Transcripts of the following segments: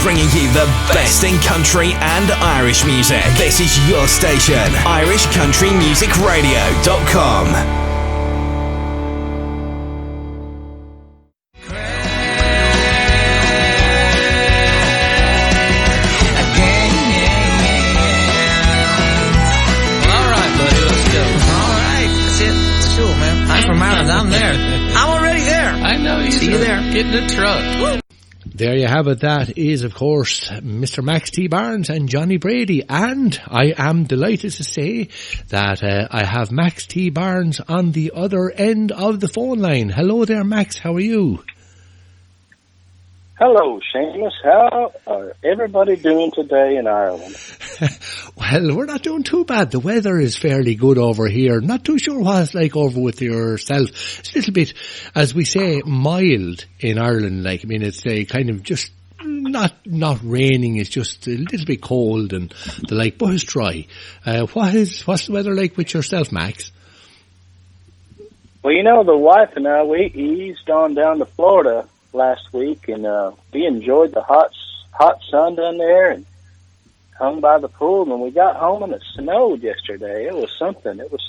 bringing you the best in country and Irish music. This is your station, irishcountrymusicradio.com. I'm there. I'm already there. I know you. See you there. Get in the truck. Woo. There you have it. That is, of course, Mr. Max T. Barnes and Johnny Brady. And I am delighted to say that I have Max T. Barnes on the other end of the phone line. Hello there, Max. How are you? Hello, Seamus. How are everybody doing today in Ireland? Well, we're not doing too bad. The weather is fairly good over here. Not too sure what it's like over with yourself. It's a little bit, as we say, mild in Ireland. Like, I mean, it's kind of just not raining. It's just a little bit cold and the like, but it's dry. What's the weather like with yourself, Max? Well, you know, the wife and I, we eased on down to Florida last week, and we enjoyed the hot sun down there and hung by the pool. And when we got home and it snowed yesterday, it was something to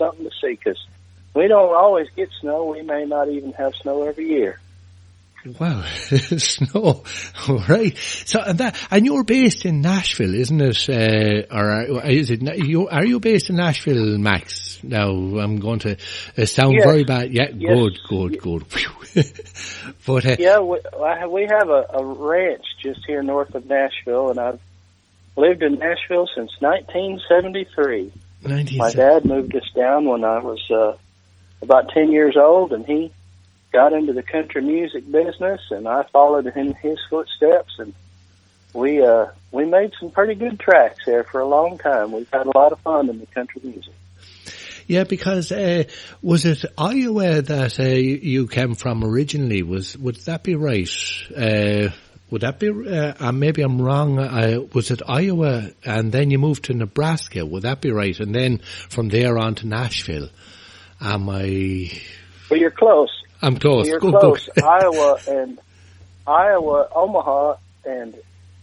see, because we don't always get snow. We may not even have snow every year. Wow, snow, all right. So, and you're based in Nashville, isn't it? Or is it? Are you based in Nashville, Max? Now, I'm going to sound very bad. Yeah, yes. Good. But yeah, we have a ranch just here north of Nashville, and I've lived in Nashville since 1973. My dad moved us down when I was about 10 years old, and he got into the country music business, and I followed in his footsteps, and we made some pretty good tracks there for a long time. We've had a lot of fun in the country music. Yeah, because was it Iowa that you came from originally? Would that be right? Would that be? Maybe I'm wrong. Was it Iowa, and then you moved to Nebraska? Would that be right? And then from there on to Nashville. Am I? Well, you're close. I'm close. You're Good. close.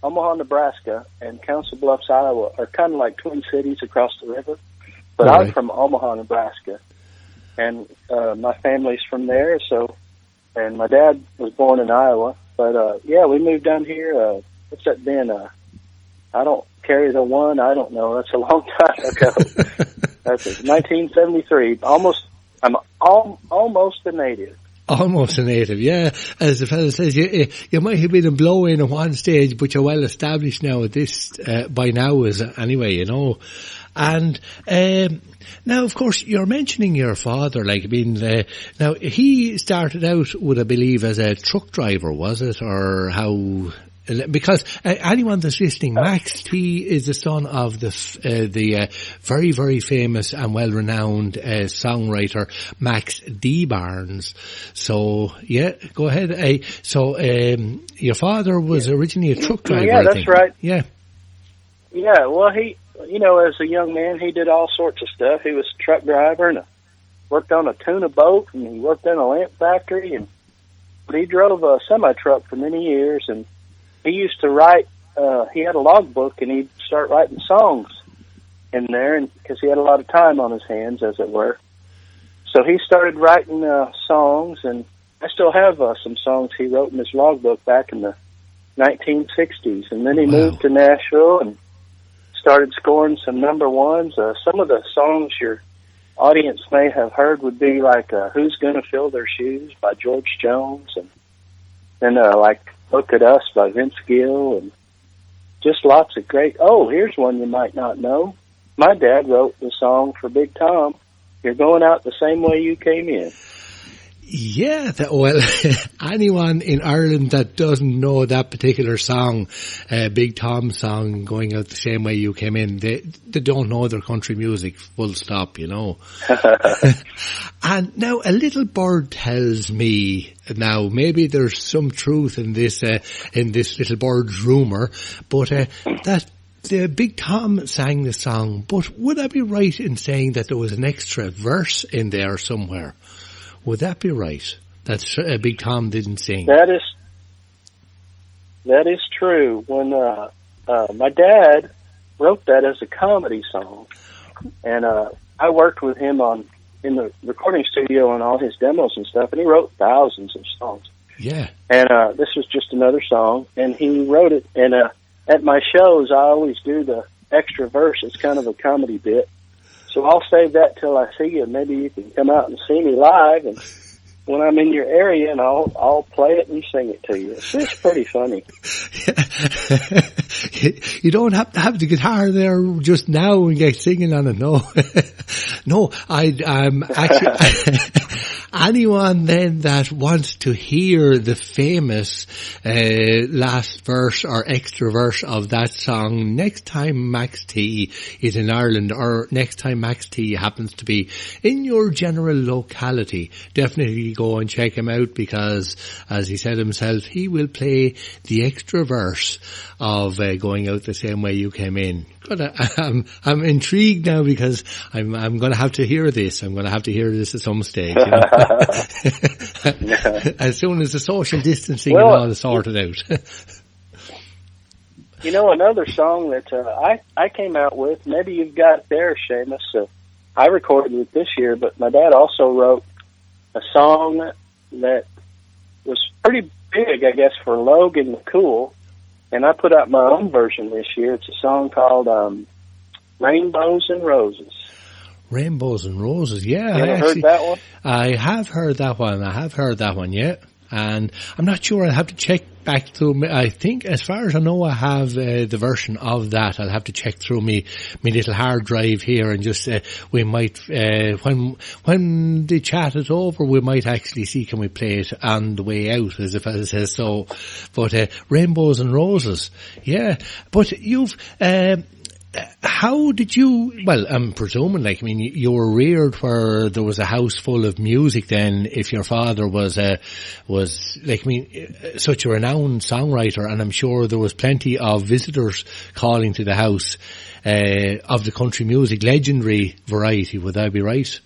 Omaha, Nebraska, and Council Bluffs, Iowa, are kind of like twin cities across the river. But I'm from Omaha, Nebraska, and my family's from there. So, and my dad was born in Iowa. But yeah, we moved down here. What's that been? I don't carry the one. I don't know. That's a long time ago. That's 1973. I'm almost a native. Almost a native, yeah. As the fellow says, you might have been a blow-in at one stage, but you're well established now at this, by now anyway, you know. And, now, of course, you're mentioning your father, like, I mean, now, he started out, would I believe, as a truck driver, was it? Or how? Because anyone that's listening, Max T is the son of the very, very famous and well-renowned songwriter Max D. Barnes. So, yeah, go ahead. Your father was originally a truck driver, yeah, I that's think. right. Yeah. Yeah, well, he, you know, as a young man, he did all sorts of stuff. He was a truck driver and worked on a tuna boat, and he worked in a lamp factory, but he drove a semi-truck for many years, and he used to write, he had a logbook, and he'd start writing songs in there, and because he had a lot of time on his hands, as it were. So he started writing songs, and I still have some songs he wrote in his logbook back in the 1960s. And then he moved to Nashville and started scoring some number ones. Some of the songs your audience may have heard would be like Who's Gonna Fill Their Shoes by George Jones, and then like Look at Us by Vince Gill, and just lots of great. Oh, here's one you might not know. My dad wrote the song for Big Tom, You're Going Out the Same Way You Came In. Yeah, well, anyone in Ireland that doesn't know that particular song, Big Tom's song, Going Out the Same Way You Came In, they don't know their country music, full stop, you know. And now a little bird tells me, now maybe there's some truth in this little bird's rumour, but that the Big Tom sang the song, but would I be right in saying that there was an extra verse in there somewhere? Would that be right? That Big Tom didn't sing? That is That is true. When my dad wrote that as a comedy song, and I worked with him in the recording studio on all his demos and stuff, and he wrote thousands of songs. Yeah. And this was just another song, and he wrote it. And at my shows, I always do the extra verse. It's kind of a comedy bit. So I'll save that till I see you. Maybe you can come out and see me live, and when I'm in your area, and I'll play it and sing it to you. It's pretty funny. You don't have to have the guitar there just now and get singing on it. No, no. Actually anyone then that wants to hear the famous last verse or extra verse of that song next time Max T is in Ireland, or next time Max T happens to be in your general locality, definitely go and check him out, because as he said himself, he will play the extra verse of Going Out the Same Way You Came In. I'm intrigued now, because I'm going to have to hear this. I'm going to have to hear this at some stage. You know? As soon as the social distancing and all is sorted out. You know, another song that I came out with, maybe you've got it there, Seamus. I recorded it this year, but my dad also wrote a song that was pretty big, I guess, for Logan the Cool. And I put out my own version this year. It's a song called Rainbows and Roses. Rainbows and Roses, yeah. You ever heard that one? I have heard that one, yeah. And I'm not sure, I'll have to check back through. I think, as far as I know, I have the version of that. I'll have to check through me little hard drive here, and just we might when the chat is over, we might actually see, can we play it on the way out, as if it says so. But Rainbows and Roses, yeah. But you've how did you, well, I'm presuming, like, I mean, you were reared where there was a house full of music then, if your father was like, I mean, such a renowned songwriter, and I'm sure there was plenty of visitors calling to the house of the country music, legendary variety. Would I be right?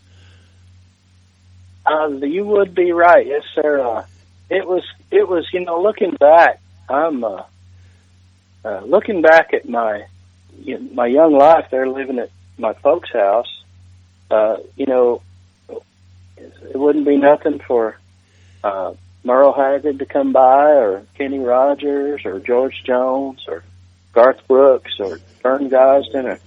You would be right, yes, sir. It was, you know, looking back, I'm looking back at my young life there, living at my folks' house. You know, it wouldn't be nothing for Merle Haggard to come by, or Kenny Rogers, or George Jones, or Garth Brooks, or Vern Gosdin, or,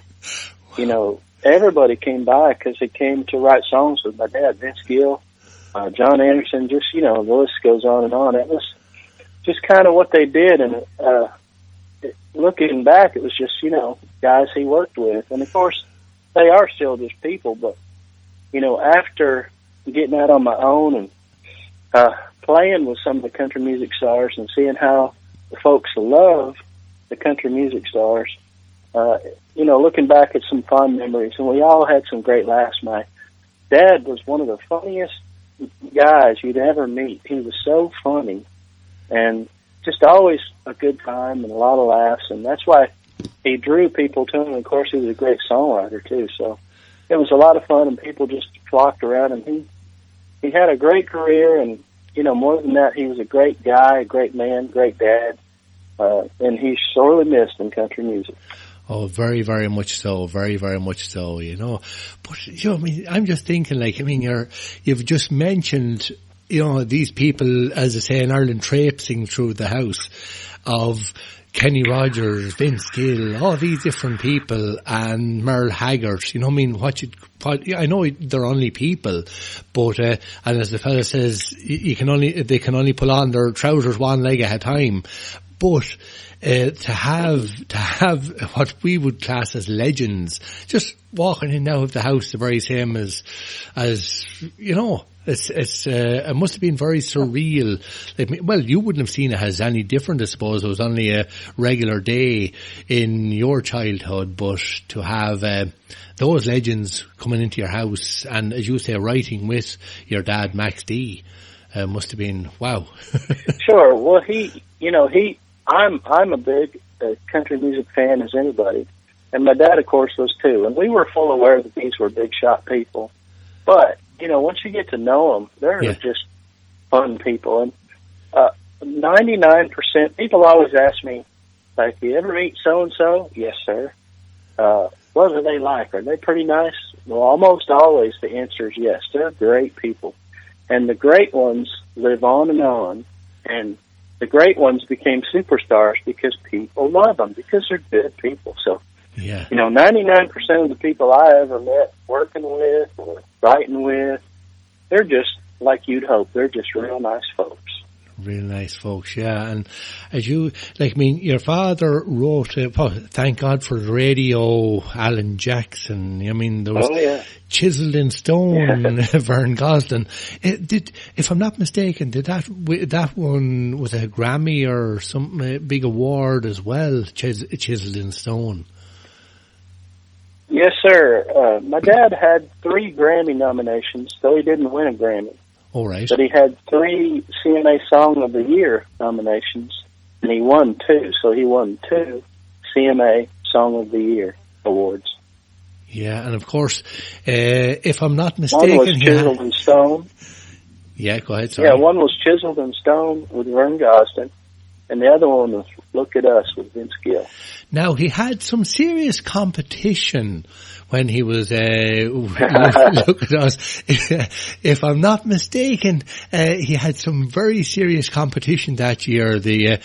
you know, everybody came by because they came to write songs with my dad. Vince Gill, John Anderson, just, you know, the list goes on and on. It was just kind of what they did, and looking back, it was just, you know, guys he worked with. And, of course, they are still just people. But, you know, after getting out on my own and playing with some of the country music stars and seeing how the folks love the country music stars, you know, looking back at some fond memories. And we all had some great laughs. My dad was one of the funniest guys you'd ever meet. He was so funny. And just always a good time and a lot of laughs, and that's why he drew people to him. And of course, he was a great songwriter too. So it was a lot of fun, and people just flocked around him. He had a great career, and, you know, more than that, he was a great guy, a great man, great dad, and he's sorely missed in country music. Oh, very, very much so. Very, very much so. You know, but, you know, I mean, I'm just thinking, like, I mean, you've just mentioned, you know, these people, as I say, in Ireland, traipsing through the house of Kenny Rogers, Vince Gill, all these different people, and Merle Haggard. You know, I mean, I know they're only people, but and as the fella says, they can only pull on their trousers one leg at a time. But to have what we would class as legends just walking in and out of the house, the very same as you know. It must have been very surreal. Well, you wouldn't have seen it as any different, I suppose. It was only a regular day in your childhood, but to have those legends coming into your house and, as you say, writing with your dad, Max D, must have been wow. Sure. Well, I'm a big country music fan as anybody, and my dad, of course, was too. And we were full aware that these were big shot people, but, you know, once you get to know them, they're just fun people. And 99%, people always ask me, like, you ever meet so-and-so? Yes, sir. What are they like? Are they pretty nice? Well, almost always the answer is yes. They're great people. And the great ones live on, and the great ones became superstars because people love them, because they're good people. So, yeah, 99% of the people I ever met working with or writing with, they're just like you'd hope. They're just real nice folks. Real nice folks, yeah. And as you, your father wrote, thank God for the radio, Alan Jackson. There was Chiseled in Stone, Vern Gosling. If I'm not mistaken, did that one was a Grammy or something, big award as well, Chiseled in Stone? Yes, sir. My dad had 3 Grammy nominations, though he didn't win a Grammy. All right. But he had 3 CMA Song of the Year nominations, and he won 2. So he won 2 CMA Song of the Year awards. Yeah, and of course, if I'm not mistaken, one was Chiseled in Stone. Yeah, go ahead. Sorry. Yeah, one was Chiseled in Stone with Vern Gosling, and the other one was Look at Us with Vince Gill. Now, he had some serious competition when he was, look at us. If I'm not mistaken, he had some very serious competition that year. There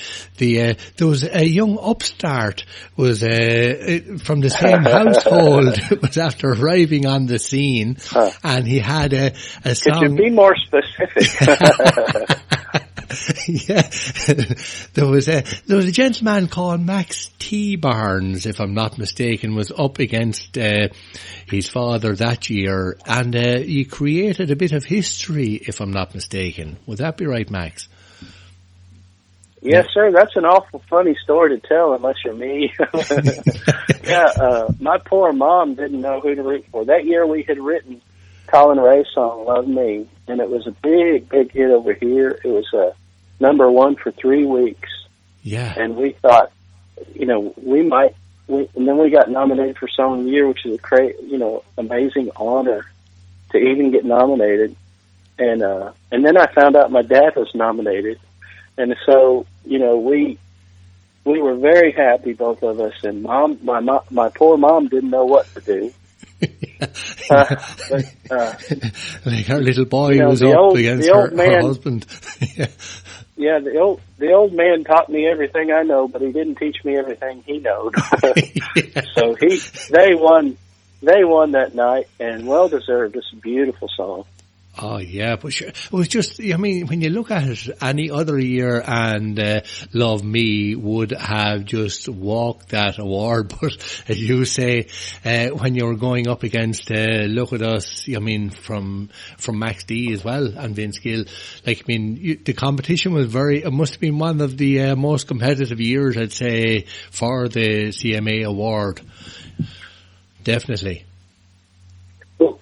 was a young upstart was, from the same household, was after arriving on the scene, and he had a song. Could you be more specific? Yeah, there was a gentleman called Max T. Barnes, if I'm not mistaken, was up against his father that year, and he created a bit of history, if I'm not mistaken. Would that be right, Max? Yes, sir. That's an awful funny story to tell, unless you're me. Yeah, my poor mom didn't know who to root for. That year we had written Colin Ray's song, Love Me, and it was a big, big hit over here. It was number 1 for 3 weeks. Yeah. And we thought, we might, and then we got nominated for Song of the Year, which is a amazing honor to even get nominated. And then I found out my dad was nominated. And so, we were very happy, both of us, and my poor mom didn't know what to do. Like her little boy was up against her husband. Yeah, the old man taught me everything I know, but he didn't teach me everything he knowed. So they won that night, and well deserved. It's a beautiful song. Oh yeah, but sure, it was just, when you look at it, any other year and Love Me would have just walked that award, but as you say, when you were going up against Look at Us, from Max D as well and Vince Gill, the competition was it must have been one of the most competitive years, I'd say, for the CMA award. Definitely.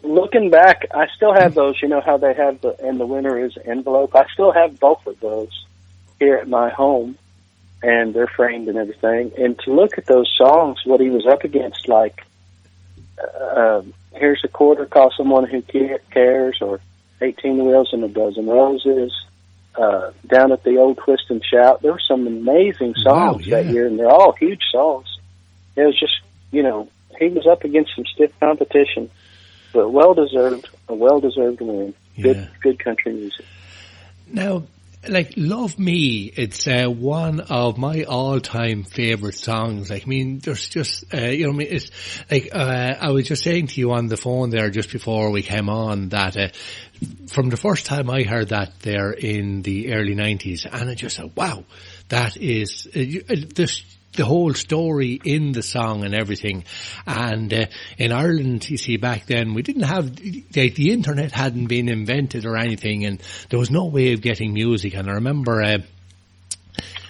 Looking back, I still have those. You know how they have and the winner is envelope? I still have both of those here at my home, and they're framed and everything. And to look at those songs, what he was up against, like, Here's a Quarter, Call Someone Who Cares, or 18 Wheels and a Dozen Roses, Down at the Old Twist and Shout. There were some amazing songs that year, and they're all huge songs. It was just, he was up against some stiff competition. But a well-deserved win. Good country music. Now, Love Me, it's one of my all-time favorite songs. There's just, it's I was just saying to you on the phone there just before we came on that from the first time I heard that there in the early 90s, and I just said, wow, that is the whole story in the song and everything. And in Ireland, you see, back then we didn't have the internet hadn't been invented or anything, and there was no way of getting music. And I remember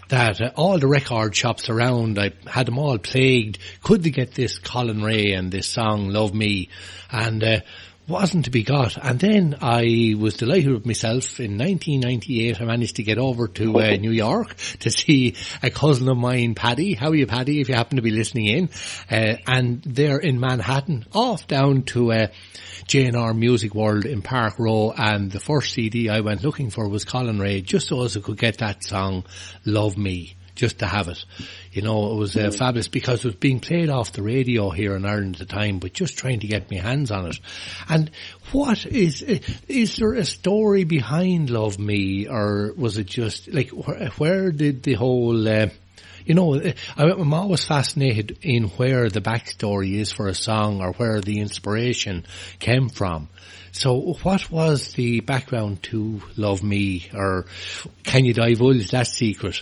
that all the record shops around, I had them all plagued. Could they get this Colin Ray and this song Love Me? And wasn't to be got. And then I was delighted with myself. In 1998, I managed to get over to New York to see a cousin of mine, Paddy. How are you, Paddy, if you happen to be listening in? And they're in Manhattan, off down to J&R Music World in Park Row. And the first CD I went looking for was Colin Ray, just so as I could get that song, Love Me, just to have it. You know, it was fabulous because it was being played off the radio here in Ireland at the time, but just trying to get my hands on it. And what is there a story behind Love Me, or was it just, like, where did the whole, I'm always fascinated in where the backstory is for a song or where the inspiration came from. So what was the background to Love Me, or can you divulge that secret?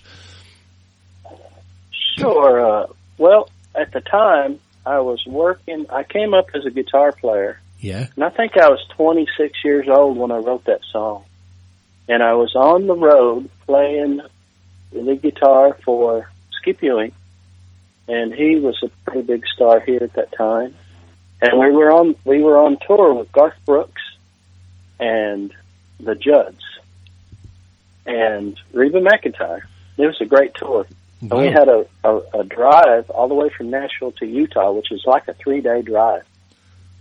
Sure. Well, at the time, I was working. I came up as a guitar player. Yeah. And I think I was 26 years old when I wrote that song. And I was on the road playing the guitar for Skip Ewing. And he was a pretty big star here at that time. And we were on tour with Garth Brooks and the Judds and Reba McEntire. It was a great tour. Wow. And we had a drive all the way from Nashville to Utah, which is like a 3-day drive.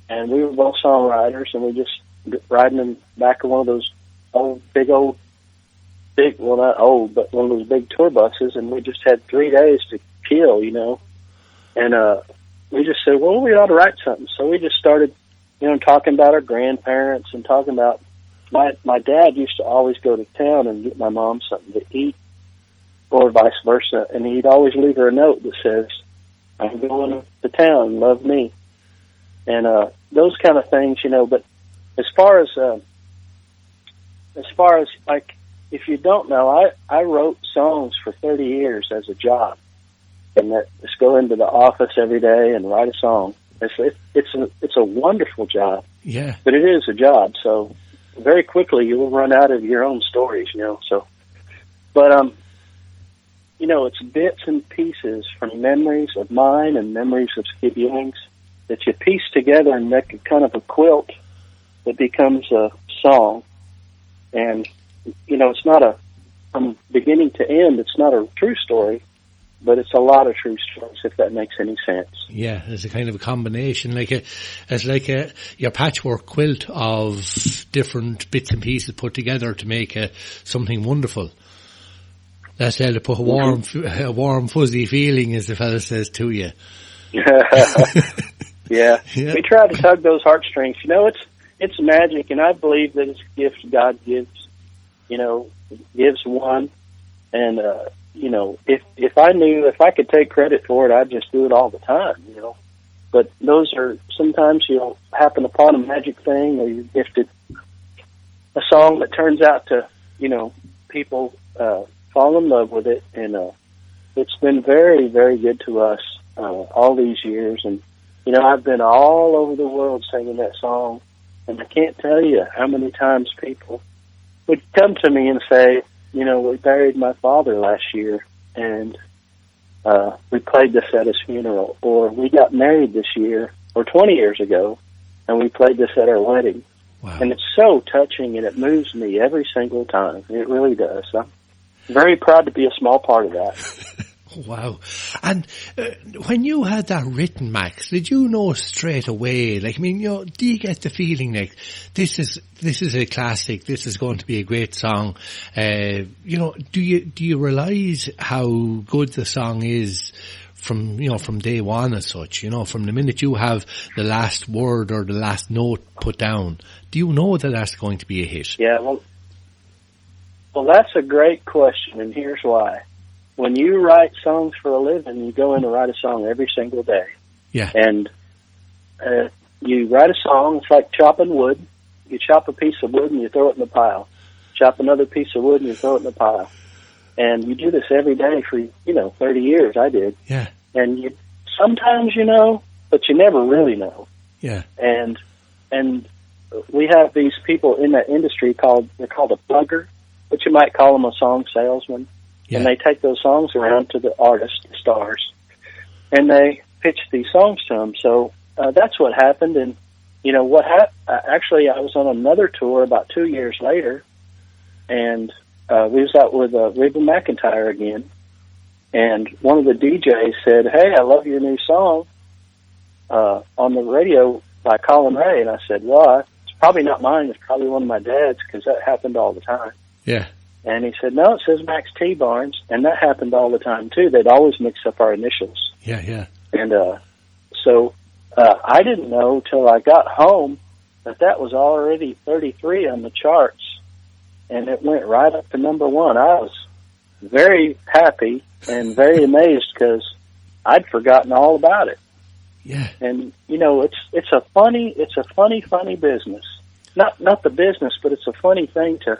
And we were both songwriters, and we just riding in the back of one of those well, not old, but one of those big tour buses, and we just had 3 days to kill, you know. And we just said, well, we ought to write something. So we just started, talking about our grandparents and talking about my dad used to always go to town and get my mom something to eat, or vice versa, and he'd always leave her a note that says, I'm going to town, love me. And those kind of things, but as far as like, if you don't know, I wrote songs for 30 years as a job, and that just go into the office every day and write a song. It's a wonderful job. Yeah. But it is a job, so very quickly you will run out of your own stories, so. But it's bits and pieces from memories of mine and memories of Skip Ewing's that you piece together and make a kind of a quilt that becomes a song. And, it's not from beginning to end, it's not a true story, but it's a lot of true stories, if that makes any sense. Yeah, it's a kind of a combination, it's like your patchwork quilt of different bits and pieces put together to make something wonderful. That's how to put a warm, fuzzy feeling, as the fella says, to you. Yeah. We try to tug those heartstrings. It's magic, and I believe that it's a gift God gives one. And, if I could take credit for it, I'd just do it all the time, But those are, sometimes you'll happen upon a magic thing, or you're gifted a song that turns out to, people fall in love with it, and it's been very, very good to us all these years. And I've been all over the world singing that song, and I can't tell you how many times people would come to me and say, we buried my father last year, and we played this at his funeral, or we got married this year, or 20 years ago, and we played this at our wedding. Wow. And it's so touching, and it moves me every single time. It really does. I'm very proud to be a small part of that. Wow. And when you had that written, Max, did you know straight away, do you get the feeling like this is a classic, this is going to be a great song? Do you realize how good the song is from day one as such, from the minute you have the last word or the last note put down? Do you know that that's going to be a hit? Yeah, well, that's a great question, and here's why. When you write songs for a living, you go in to write a song every single day. Yeah. And you write a song, it's like chopping wood. You chop a piece of wood and you throw it in the pile. Chop another piece of wood and you throw it in the pile. And you do this every day for, 30 years, I did. Yeah. And you sometimes but you never really know. Yeah. And we have these people in that industry they're called a plugger, but you might call them a song salesman. Yeah. And they take those songs around to the artists, the stars, and they pitch these songs to them. So that's what happened. And actually, I was on another tour about 2 years later, and we was out with Reba McEntire again, and one of the DJs said, "Hey, I love your new song on the radio by Colin Ray." And I said, "Well, it's probably not mine. It's probably one of my dad's, because that happened all the time." Yeah. And he said, "No, it says Max T. Barnes," and that happened all the time too. They'd always mix up our initials. Yeah. And so I didn't know till I got home that was already 33 on the charts, and it went right up to number 1. I was very happy and very amazed, because I'd forgotten all about it. Yeah. And it's a funny business. Not the business, but it's a funny thing to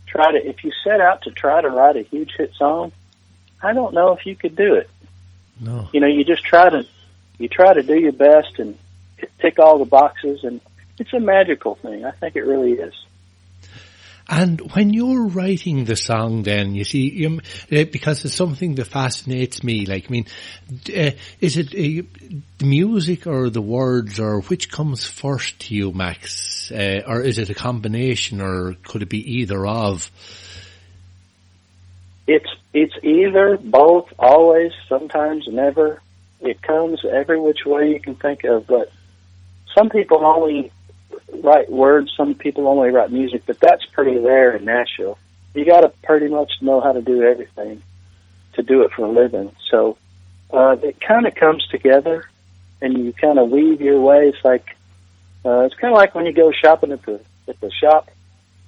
try to, if you set out to try to write a huge hit song, I don't know if you could do it. No. You just try to do your best and tick all the boxes, and it's a magical thing. I think it really is. And when you're writing the song, then you see, because it's something that fascinates me. Like, I mean, is it the music or the words, or which comes first to you, Max? Or is it a combination, or could it be either of? It's either, both, always, sometimes, never. It comes every which way you can think of. But some people only write words, some people only write music, but that's pretty rare in Nashville. You got to pretty much know how to do everything to do it for a living. So it kind of comes together, and you kind of weave your way. It's like it's kind of like when you go shopping at the shop.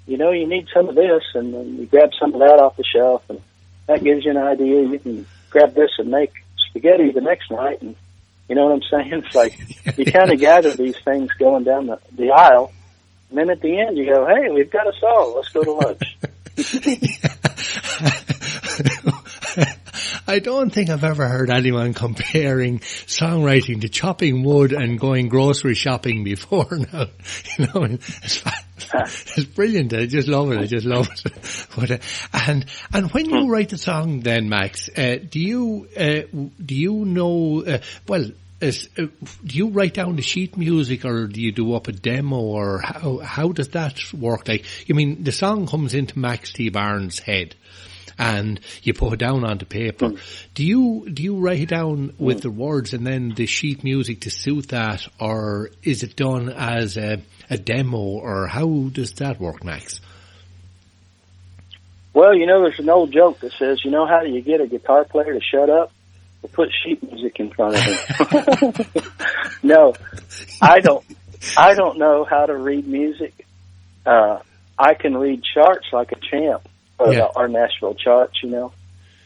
You need some of this, and then you grab some of that off the shelf, and that gives you an idea. You can grab this and make spaghetti the next night, and you know what I'm saying? It's like you kind of gather these things going down the aisle, and then at the end you go, "Hey, we've got a song. Let's go to lunch." I don't think I've ever heard anyone comparing songwriting to chopping wood and going grocery shopping before now. It's brilliant. I just love it. But, and when you write a song then, Max, do you know, do you write down the sheet music, or do you do up a demo, or how does that work? Like, the song comes into Max T. Barnes' head, and you put it down onto paper. Do you write it down with the words and then the sheet music to suit that, or is it done as a demo, or how does that work, Max? Well, there's an old joke that says, how do you get a guitar player to shut up? Well, put sheet music in front of him. No, I don't know how to read music. I can read charts like a champ. Our Nashville charts,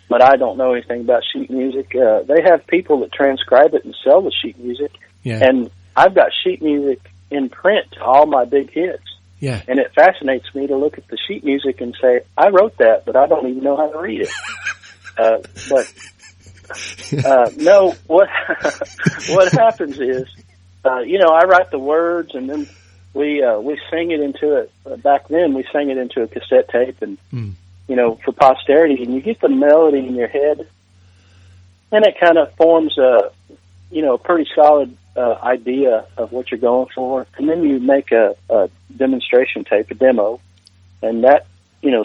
but I don't know anything about sheet music. They have people that transcribe it and sell the sheet music, and I've got sheet music in print to all my big hits. Yeah. And it fascinates me to look at the sheet music and say, I wrote that, but I don't even know how to read it. No, what happens is, I write the words, and then we sing it into it. Back then, we sang it into a cassette tape, and for posterity, and you get the melody in your head, and it kind of forms a pretty solid idea of what you're going for, and then you make a demonstration tape, a demo, and that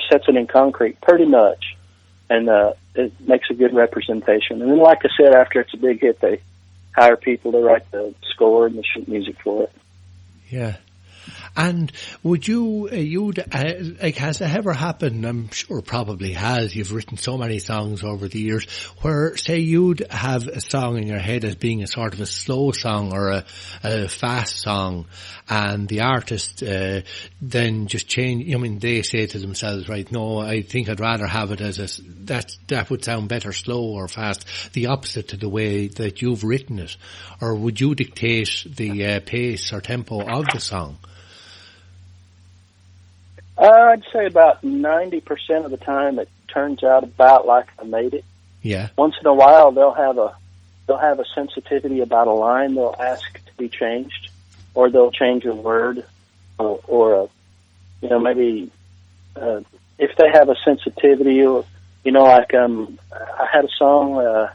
sets it in concrete pretty much, and it makes a good representation. And then, like I said, after it's a big hit, they hire people to write the score and the sheet music for it. Yeah. And would has it ever happened? I'm sure probably has. You've written so many songs over the years where, say, you'd have a song in your head as being a sort of a slow song or a fast song, and the artist then just change. They say to themselves, right, no, I think I'd rather have it as that would sound better slow or fast, the opposite to the way that you've written it. Or would you dictate the pace or tempo of the song? I'd say about 90% of the time it turns out about like I made it. Yeah. Once in a while they'll have a sensitivity about a line they'll ask to be changed, or they'll change a word, or maybe if they have a sensitivity, or like I had a song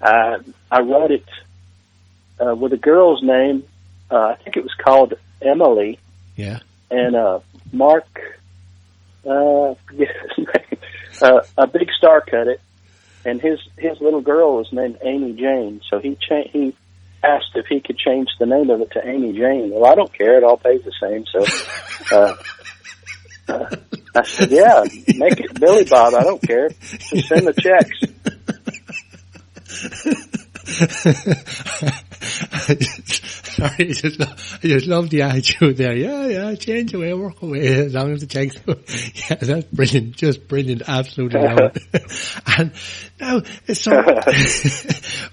I wrote it with a girl's name I think it was called Emily. Yeah. And Mark, forget his name, a big star cut it, and his little girl was named Amy Jane. So he asked if he could change the name of it to Amy Jane. Well, I don't care; it all pays the same. So I said, "Yeah, make it Billy Bob. I don't care. Just send the checks." Sorry, I just love the attitude there. Yeah, change away, work away, as long as the checks. Yeah, that's brilliant, just brilliant, absolutely love it. And now, so,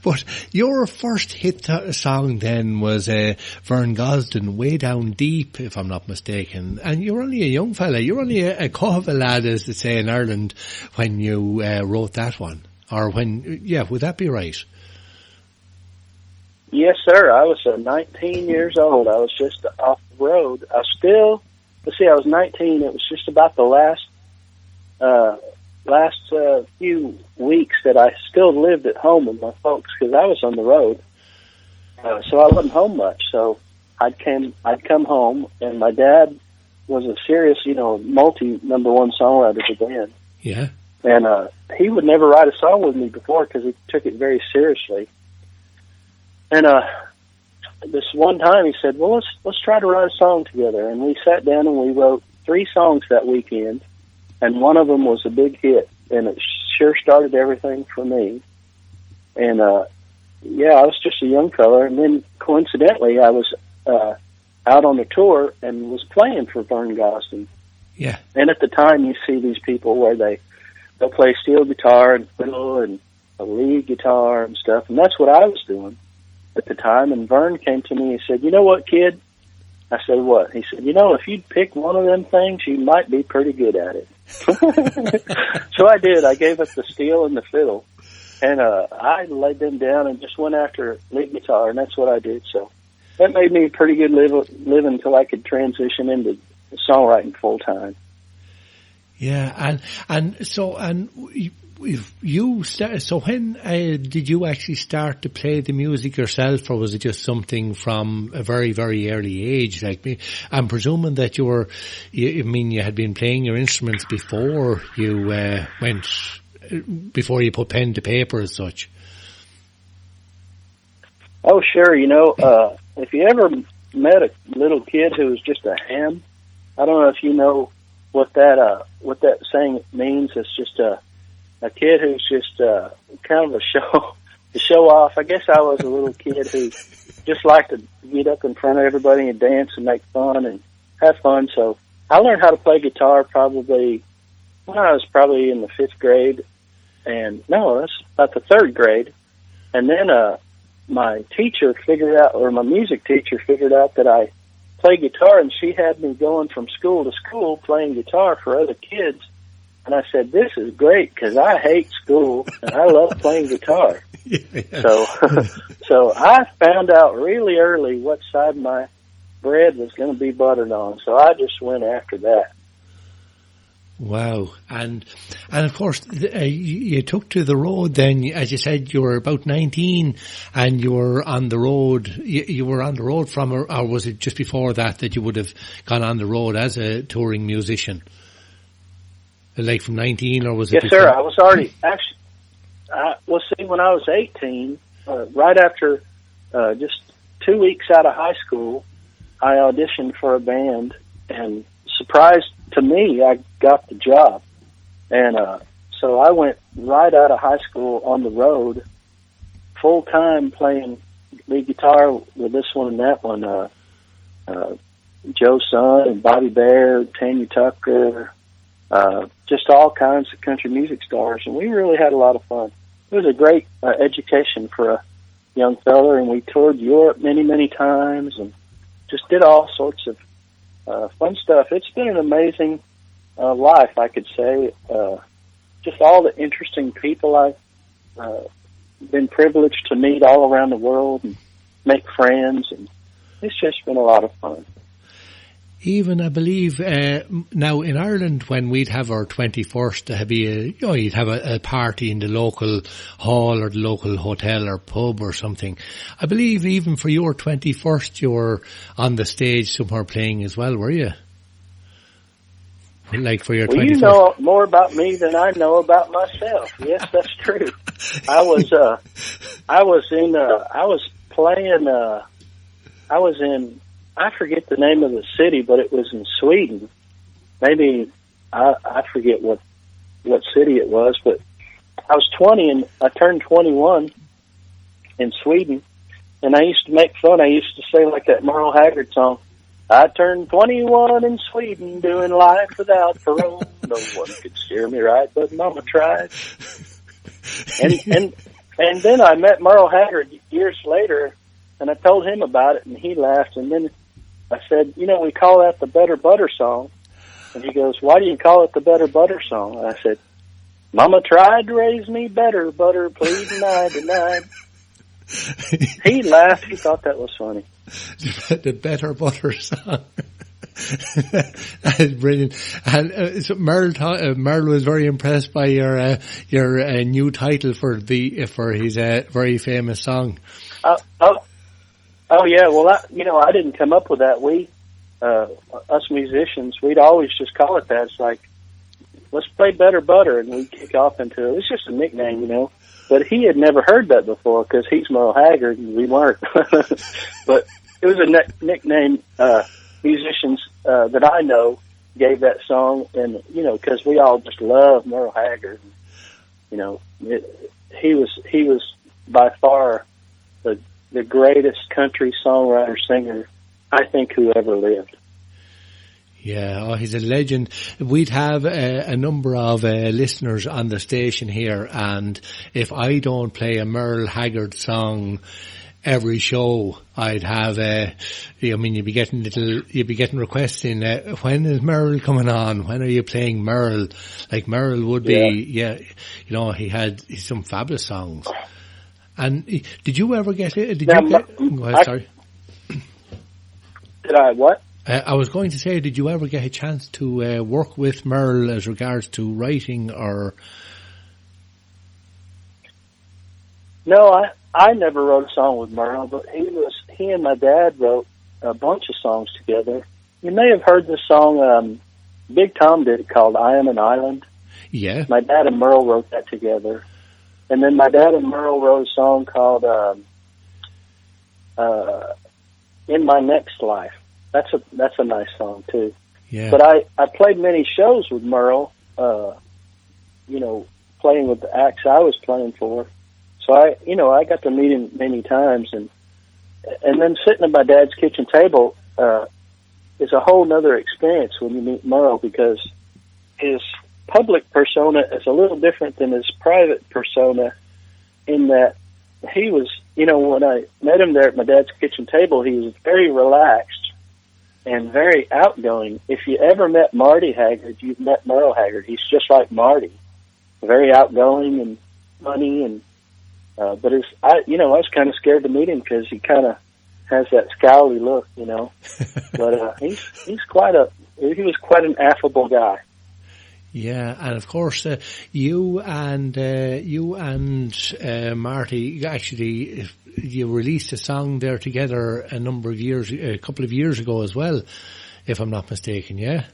but your first hit song then was Vern Gosden, Way Down Deep, if I'm not mistaken. And you're only a young fella, you're only a cough of a lad, as they say in Ireland, when you wrote that one. Or when, yeah, would that be right? Yes, sir. I was 19 years old. I was just off the road. I was 19. It was just about the last few weeks that I still lived at home with my folks because I was on the road. So I wasn't home much. So I'd come home, and my dad was a serious, multi-number one songwriter for the band. Yeah. And he would never write a song with me before because he took it very seriously. And this one time he said, "Well, let's try to write a song together." And we sat down and we wrote 3 songs that weekend, and one of them was a big hit, and it sure started everything for me. And I was just a young fella, and then coincidentally I was out on a tour and was playing for Vern Gosden. Yeah. And at the time you see these people where they'll play steel guitar and fiddle and a lead guitar and stuff, and that's what I was doing at the time. And Vern came to me and said, "You know what, kid?" I said, "What?" He said, "If you'd pick one of them things, you might be pretty good at it." So I did. I gave up the steel and the fiddle, and I laid them down and just went after lead guitar, and that's what I did. So that made me a pretty good living until I could transition into songwriting full time. Yeah, and you started. So when did you actually start to play the music yourself, or was it just something from a very, very early age? Like me, I'm presuming that you had been playing your instruments before you before you put pen to paper as such. Oh, sure. If you ever met a little kid who was just a ham, I don't know if you know what that saying means. It's just a kid who's just kind of to show off. I guess I was a little kid who just liked to get up in front of everybody and dance and make fun and have fun. So I learned how to play guitar probably when I was probably in the 5th grade. And no, that's about the 3rd grade. And then my teacher my music teacher figured out that I played guitar, and she had me going from school to school playing guitar for other kids. And I said, "This is great because I hate school and I love playing guitar." Yeah. So I found out really early what side my bread was going to be buttered on. So I just went after that. Wow. And of course, you took to the road then, as you said, you were about 19 and you were on the road. You were on the road or was it just before that you would have gone on the road as a touring musician? Like from 19, or was it? Yes, before? sir. I was already, actually, when I was 18, right after just 2 weeks out of high school, I auditioned for a band, and surprise to me, I got the job. And so I went right out of high school on the road, full time playing lead guitar with this one and that one, Joe Son and Bobby Bear, Tanya Tucker, just all kinds of country music stars, and we really had a lot of fun. It was a great education for a young fella, and we toured Europe many, many times and just did all sorts of fun stuff. It's been an amazing life, I could say. Just all the interesting people I've been privileged to meet all around the world and make friends, and it's just been a lot of fun. Even, I believe, now in Ireland, when we'd have our 21st, there'd be you'd have a party in the local hall or the local hotel or pub or something. I believe even for your 21st, you were on the stage somewhere playing as well, were you? Like for your 21st? Well, you know more about me than I know about myself. Yes, that's true. I was in, I forget the name of the city, but it was in Sweden. Maybe, I forget what city it was, but I was 20 and I turned 21 in Sweden, and I used to make fun. I used to say like that Merle Haggard song, I turned 21 in Sweden, doing life without parole. No one could steer me right, but Mama tried. And then I met Merle Haggard years later, and I told him about it, and he laughed. And then I said, we call that the Better Butter song. And he goes, why do you call it the Better Butter song? And I said, Mama tried to raise me better, butter, please, and I denied. He laughed. He thought that was funny. The Better Butter song. That is brilliant. And so Merle was very impressed by your new title for his very famous song. Oh yeah. Well, I didn't come up with that. We, us musicians, we'd always just call it that. It's like, let's play Better Butter, and we'd kick off into it. It's just a nickname, But he had never heard that before because he's Merle Haggard and we weren't. But it was a nickname musicians that I know gave that song, and because we all just love Merle Haggard. He was by far the greatest country songwriter singer I think who ever lived. Yeah, he's a legend. We'd have a number of listeners on the station here, and if I don't play a Merle Haggard song every show, I'd have you'd be getting requests in, when is Merle coming on? When are you playing Merle? Like Merle would be, he's some fabulous songs. And did you ever get it? Go ahead, sorry. Did I what? I was going to say, did you ever get a chance to work with Merle as regards to writing or? No, I never wrote a song with Merle, but he and my dad wrote a bunch of songs together. You may have heard this song, Big Tom did it, called I Am an Island. Yeah. My dad and Merle wrote that together. And then my dad and Merle wrote a song called In My Next Life. That's a nice song too. Yeah. But I played many shows with Merle, playing with the acts I was playing for. So I got to meet him many times, and then sitting at my dad's kitchen table is a whole nother experience when you meet Merle, because his public persona is a little different than his private persona, in that he was, when I met him there at my dad's kitchen table, he was very relaxed and very outgoing. If you ever met Marty Haggard, you've met Merle Haggard. He's just like Marty, very outgoing and funny, and but I was kind of scared to meet him because he kind of has that scowly look, But he was quite an affable guy. Yeah, and of course, you and Marty, actually, you released a song there together a couple of years ago as well, if I'm not mistaken. Yeah,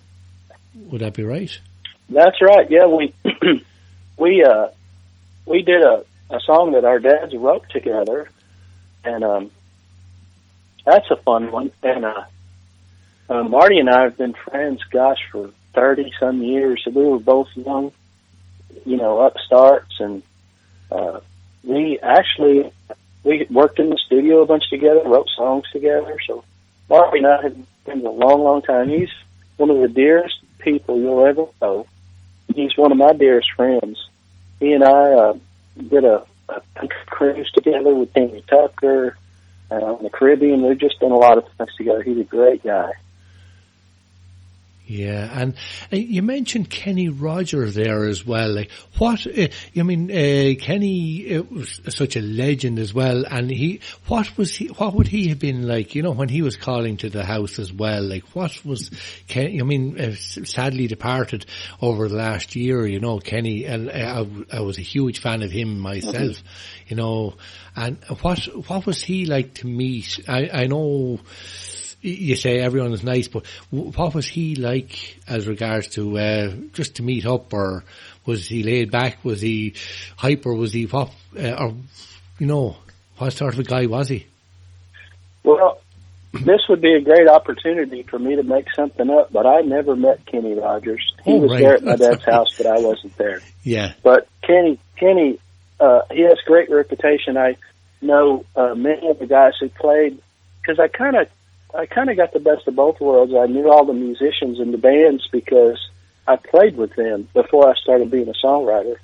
would that be right? That's right. Yeah, we did a song that our dads wrote together, and that's a fun one. And Marty and I have been friends, for 30-some years. We were both young, upstarts, and we worked in the studio a bunch together, wrote songs together. So Marty and I have been a long, long time. He's one of the dearest people you'll ever know. He's one of my dearest friends. He and I did a country cruise together with Timmy Tucker in the Caribbean. We've just done a lot of things together. He's a great guy. Yeah, and you mentioned Kenny Rogers there as well. Like, Kenny was such a legend as well, and what would he have been like, when he was calling to the house as well? Like, what was sadly departed over the last year, Kenny, and I was a huge fan of him myself, and what was he like to meet? I know you say everyone is nice, but what was he like as regards to just to meet up, or was he laid back? Was he hyper? Was he what sort of a guy was he? Well, this would be a great opportunity for me to make something up, but I never met Kenny Rogers. He was there at my dad's house, but I wasn't there. Yeah. But Kenny, he has great reputation. I know many of the guys who played, because I kind of got the best of both worlds. I knew all the musicians in the bands because I played with them before I started being a songwriter.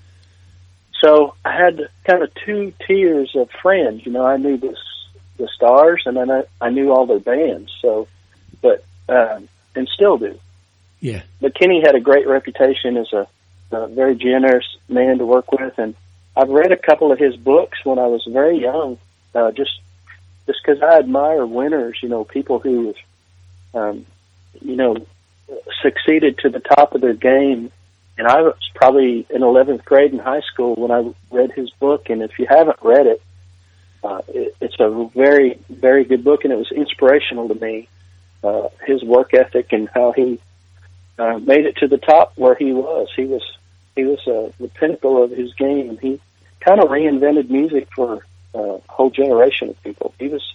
So I had kind of two tiers of friends. I knew the stars, and then I knew all their bands. So, and still do. Yeah. But Kenny had a great reputation as a very generous man to work with, and I've read a couple of his books when I was very young, just because I admire winners, people who, succeeded to the top of their game. And I was probably in 11th grade in high school when I read his book. And if you haven't read it, it's a very, very good book, and it was inspirational to me. His work ethic and how he made it to the top where he was. He was the pinnacle of his game. He kind of reinvented music for a whole generation of people. He was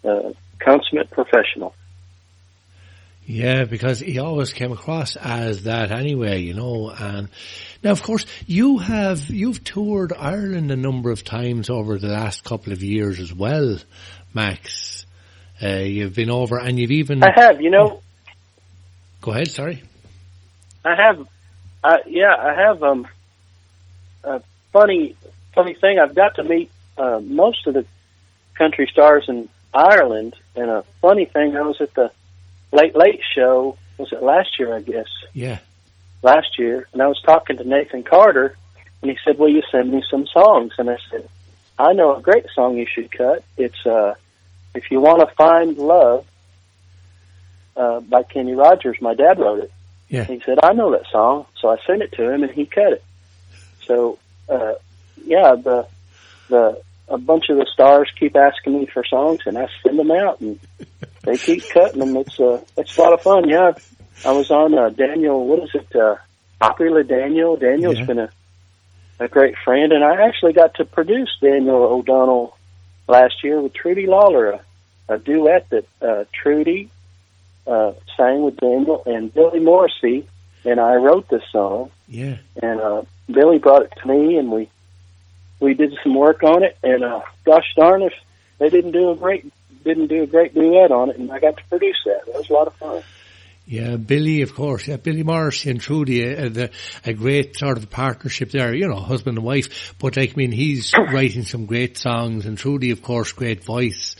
a consummate professional. Yeah, because he always came across as that anyway, and now of course you've toured Ireland a number of times over the last couple of years as well, Max. You've been over, and you've even... I have, Go ahead, sorry. I have a funny thing. I've got to meet most of the country stars in Ireland, and a funny thing, I was at the Late Show, was it last year, I guess? Yeah. Last year, and I was talking to Nathan Carter, and he said, will you send me some songs? And I said, I know a great song you should cut. It's If You Want to Find Love by Kenny Rogers. My dad wrote it. Yeah. He said, I know that song. So I sent it to him, and he cut it. So, a bunch of the stars keep asking me for songs, and I send them out, and they keep cutting them. It's a lot of fun. Yeah, I was on Daniel. What is it? Popular Daniel. Daniel's been a great friend, and I actually got to produce Daniel O'Donnell last year with Trudy Lawler, a duet that Trudy sang with Daniel and Billy Morrissey, and I wrote this song. Yeah, and Billy brought it to me, and we did some work on it, and gosh darn if they didn't do a great duet on it, and I got to produce that. It was a lot of fun. Yeah, Billy, of course. Yeah, Billy Morrissey and Trudy, a great sort of partnership there, husband and wife. But he's writing some great songs, and Trudy, of course, great voice.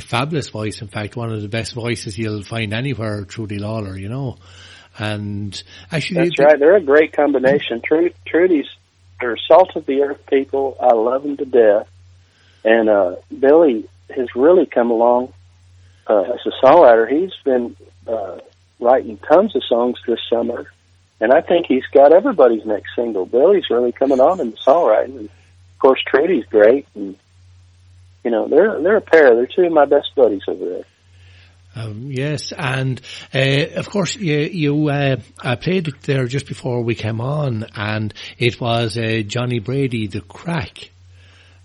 Fabulous voice, in fact, one of the best voices you'll find anywhere, Trudy Lawler, And actually... That's right, they're a great combination. Trudy's, they're salt of the earth people. I love them to death. And Billy has really come along as a songwriter. He's been writing tons of songs this summer, and I think he's got everybody's next single. Billy's really coming on in the songwriting, and of course Trudy's great, and they're a pair. They're two of my best buddies over there. Yes, and of course you played it there just before we came on, and it was Johnny Brady, The Crack.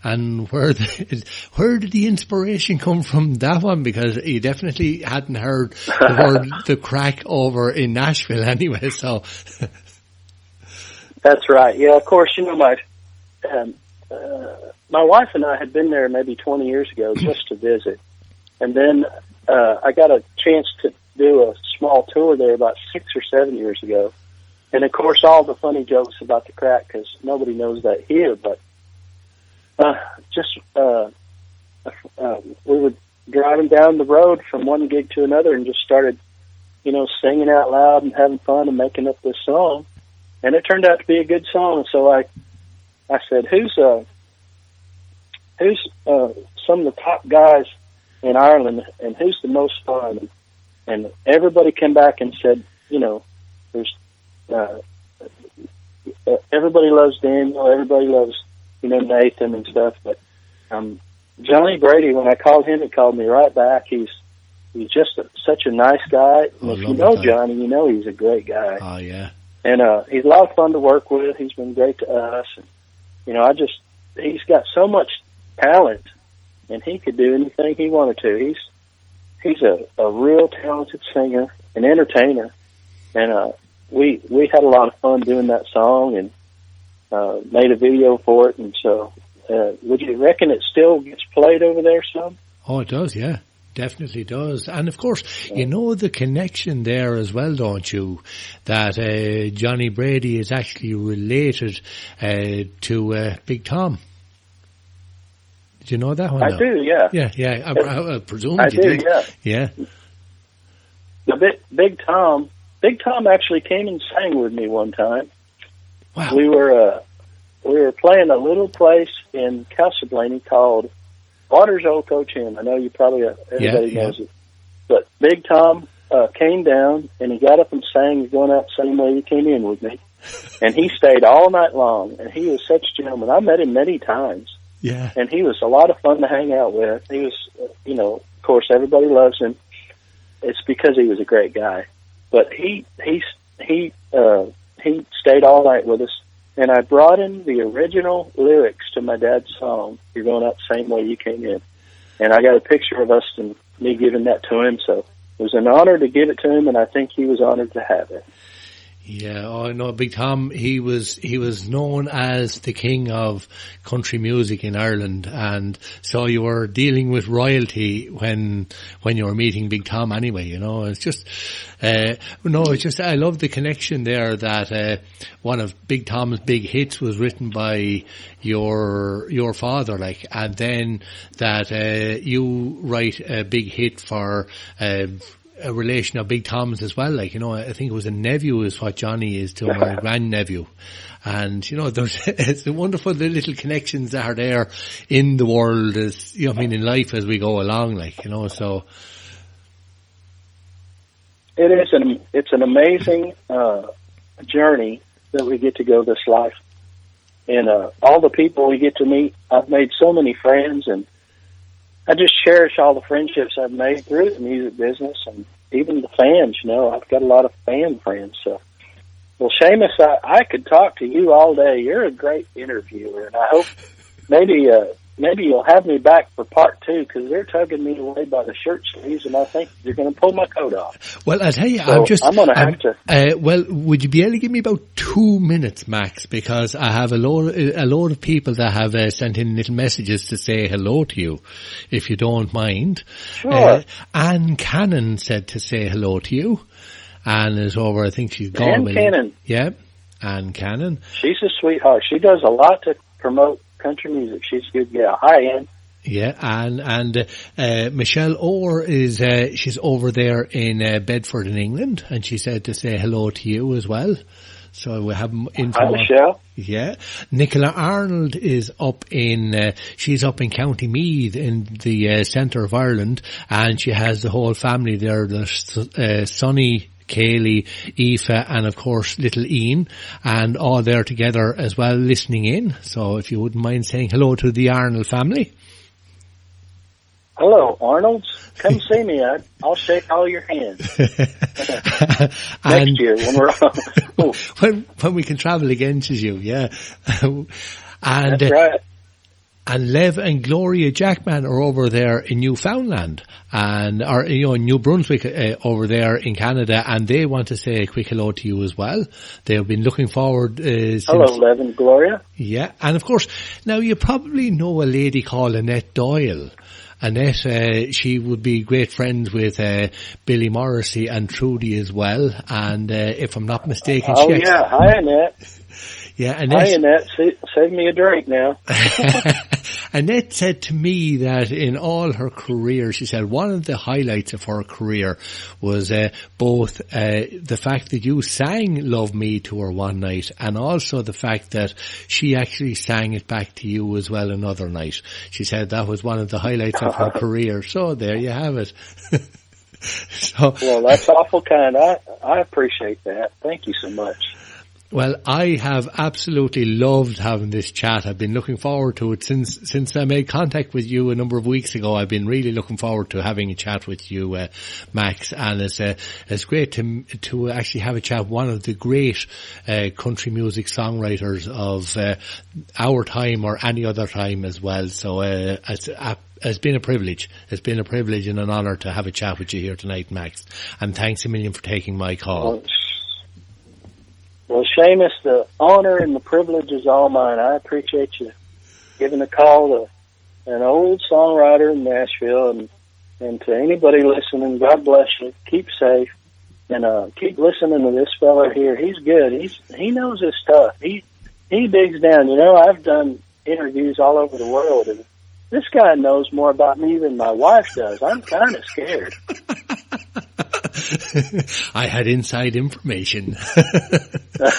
And where did the inspiration come from that one? Because you definitely hadn't heard the word The Crack over in Nashville anyway, so. That's right. Yeah, of course, my wife and I had been there maybe 20 years ago just to visit. And then I got a chance to do a small tour there about 6 or 7 years ago. And of course, all the funny jokes about The Crack, because nobody knows that here, but we were driving down the road from one gig to another and just started singing out loud and having fun and making up this song. And it turned out to be a good song. So I said, who's some of the top guys in Ireland, and who's the most fun? And everybody came back and said, there's everybody loves Daniel, everybody loves Nathan and stuff, but Johnny Brady, when I called him, he called me right back. He's just such a nice guy. And if you know Johnny, you know he's a great guy. Oh yeah. And he's a lot of fun to work with. He's been great to us. And, he's got so much talent, and he could do anything he wanted to. He's a real talented singer and entertainer. And we had a lot of fun doing that song and made a video for it. And so would you reckon it still gets played over there some? Oh, it does, yeah. Definitely does. And of course, the connection there as well, don't you? That Johnny Brady is actually related to Big Tom. Did you know that one? I do, yeah. Yeah. I presume I you do, did. Yeah. The Big Tom actually came and sang with me one time. Wow. We were playing a little place in Casablanca called Waters Old Coach Inn. I know you probably, everybody knows it. But Big Tom came down, and he got up and sang, he's going out the same way he came in with me. And he stayed all night long, and he was such a gentleman. I met him many times. Yeah. And he was a lot of fun to hang out with. He was, of course, everybody loves him. It's because he was a great guy. But he stayed all night with us. And I brought him the original lyrics to my dad's song, You're Going Out the Same Way You Came In. And I got a picture of us and me giving that to him. So it was an honor to give it to him, and I think he was honored to have it. Yeah, I know Big Tom, he was known as the king of country music in Ireland, and so you were dealing with royalty when you were meeting Big Tom anyway, it's just, I love the connection there that, one of Big Tom's big hits was written by your father, and then that, you write a big hit for, a relation of Big Tom's as well, I think it was a nephew is what Johnny is to my grandnephew. And, it's wonderful the little connections that are there in the world as, in life as we go along, so. It's an amazing, journey that we get to go this life. And, all the people we get to meet, I've made so many friends, and I just cherish all the friendships I've made through the music business, and even the fans, I've got a lot of fan friends. So, well, Seamus, I could talk to you all day. You're a great interviewer, and I hope maybe you'll have me back for part 2, because they're tugging me away by the shirt sleeves, and I think you're going to pull my coat off. Well, I'll tell you, so I'm going to have to. Well, would you be able to give me about 2 minutes max? Because I have a load of people that have sent in little messages to say hello to you, if you don't mind. Sure. Anne Cannon said to say hello to you. Anne is over, I think she's gone. Anne Cannon. Yeah, Anne Cannon. She's a sweetheart. She does a lot to promote country music. She's a good gal. Hi, Ann. Yeah, and Michelle Orr is she's over there in Bedford in England, and she said to say hello to you as well. So we have info. Hi, Michelle. Yeah, Nicola Arnold is up in she's up in County Meath in the centre of Ireland, and she has the whole family there. There's Sonny, Kaylee, Aoife, and of course little Ian, and all there together as well listening in. So if you wouldn't mind saying hello to the Arnold family. Hello, Arnolds. Come see me. I'll shake all your hands. Next year when we're on. when we can travel again to you, yeah. And, that's right. And Lev and Gloria Jackman are over there in Newfoundland and are, in New Brunswick over there in Canada, and they want to say a quick hello to you as well. They've been looking forward. Hello, Lev and Gloria. Yeah, and of course, now you probably know a lady called Annette Doyle. Annette, she would be great friends with Billy Morrissey and Trudy as well. And if I'm not mistaken, yeah, hi Annette. Yeah, Annette. Hi Annette, save me a drink now. Annette said to me that in all her career, she said one of the highlights of her career was both the fact that you sang Love Me to her one night, and also the fact that she actually sang it back to you as well another night. She said that was one of the highlights of her career. So there you have it. Well, that's awful kind. I appreciate that. Thank you so much. Well, I have absolutely loved having this chat. I've been looking forward to it since I made contact with you a number of weeks ago. I've been really looking forward to having a chat with you, Max, and it's great to actually have a chat with one of the great country music songwriters of our time or any other time as well. So it's been a privilege. It's been a privilege and an honour to have a chat with you here tonight, Max. And thanks a million for taking my call. Well, Seamus, the honor and the privilege is all mine. I appreciate you giving a call to an old songwriter in Nashville, and to anybody listening, God bless you. Keep safe, and keep listening to this fella here. He's good. He knows his stuff. He digs down. You know, I've done interviews all over the world, and this guy knows more about me than my wife does. I'm kind of scared. I had inside information. Well,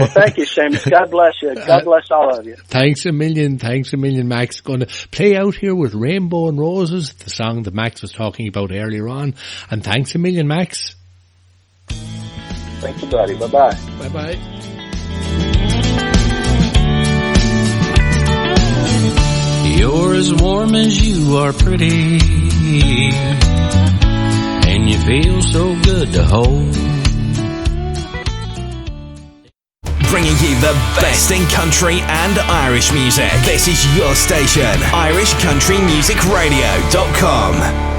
thank you, Seamus. God bless you. God bless all of you. Thanks a million, Max. Going to play out here with Rainbow and Roses, the song that Max was talking about earlier on. And thanks a million, Max. Thank you, buddy. Bye-bye. Bye-bye. You're as warm as you are pretty, and you feel so good to hold. Bringing you the best in country and Irish music. This is your station, irishcountrymusicradio.com.